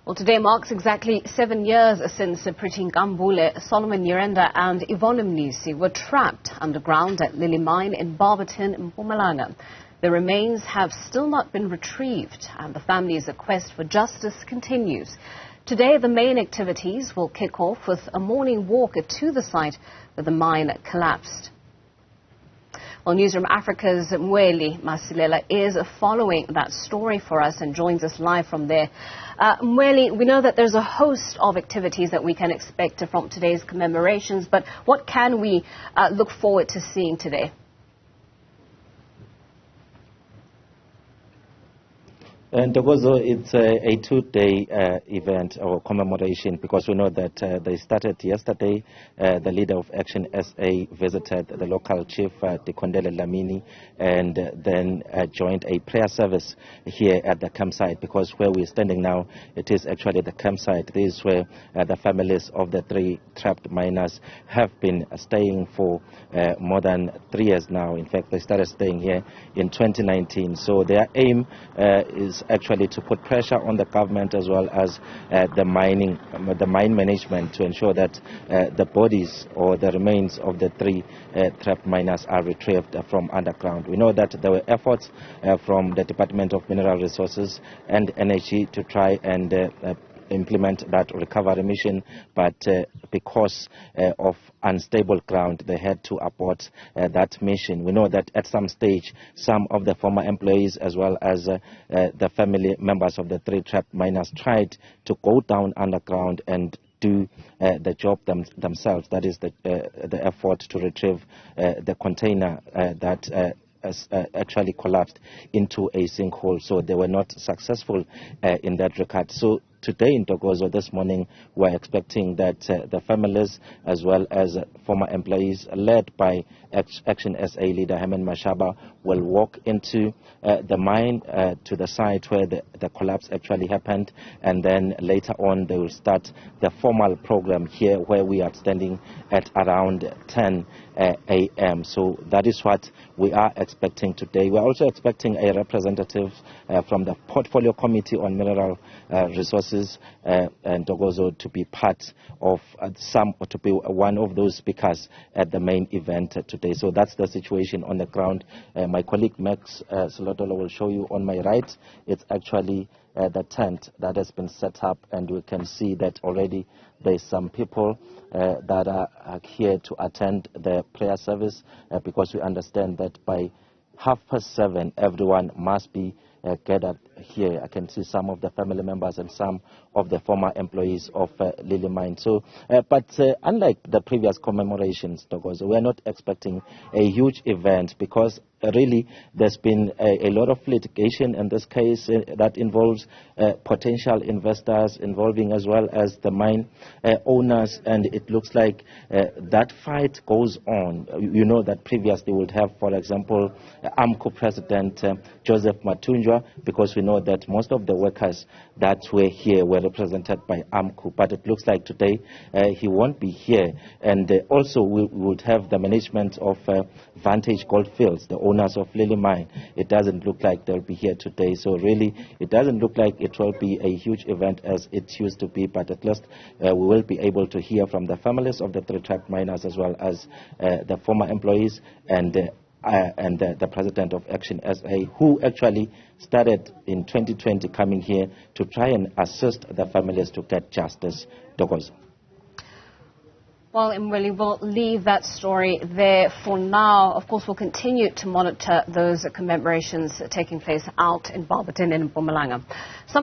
Well, today marks exactly 7 years since Pretty Nkambule, Solomon Nyirenda and Yvonne Mnisi were trapped underground at Lily Mine in Barberton, Mpumalanga. Their remains have still not been retrieved and the family's quest for justice continues. Today, the main activities will kick off with a morning walk to the site where the mine collapsed. Well, Newzroom Afrika's Mweli Masilela is following that story for us and joins us live from there. Mweli, we know that there's a host of activities that we can expect from today's commemorations, but what can we look forward to seeing today? And also, it's a two-day event or commemoration because we know that they started yesterday. The leader of Action SA visited the local chief, Tikondele Lamini, and then joined a prayer service here at the campsite because where we're standing now, it is actually the campsite. This is where the families of the three trapped miners have been staying for more than 3 years now. In fact, they started staying here in 2019. So their aim is actually to put pressure on the government as well as the mine management to ensure that the bodies or the remains of the three trapped miners are retrieved from underground. We know that there were efforts from the Department of Mineral Resources and Energy to try and implement that recovery mission, but because of unstable ground, they had to abort that mission. We know that at some stage, some of the former employees as well as the family members of the three trapped miners tried to go down underground and do the job themselves. That is the effort to retrieve the container that actually collapsed into a sinkhole. So they were not successful in that regard. So today in Thokozo, this morning, we're expecting that the families as well as former employees led by Action SA leader Herman Mashaba will walk into the mine to the site where the collapse actually happened, and then later on they will start the formal program here where we are standing at around 10 a.m. So that is what we are expecting today. We are also expecting a representative from the Portfolio Committee on Mineral Resources and Thokozo to be part of to be one of those speakers at the main event today. So that's the situation on the ground. My colleague Max Solotolo will show you on my right. It's actually the tent that has been set up, and we can see that already there's some people that are here to attend the prayer service because we understand that by 7:30 everyone must be gathered here. I can see some of the family members and some of the former employees of Lily Mine. So, but unlike the previous commemorations, Thokozo, we are not expecting a huge event because really there's been a lot of litigation in this case that involves potential investors involving as well as the mine owners, and it looks like that fight goes on. You know that previously we would have, for example, AMCU President Joseph Matunjwa, because we know that most of the workers that were here were represented by AMCU, but it looks like today he won't be here. And also we would have the management of Vantage Goldfields, the owners of Lily Mine. It doesn't look like they'll be here today, so really it doesn't look like it will be a huge event as it used to be, but at least we will be able to hear from the families of the three trapped miners as well as the former employees and the president of Action SA, who actually started in 2020 coming here to try and assist the families to get justice. Thokozo. Well, Mweli, we'll leave that story there for now. Of course, we'll continue to monitor those commemorations taking place out in Barberton and Mpumalanga.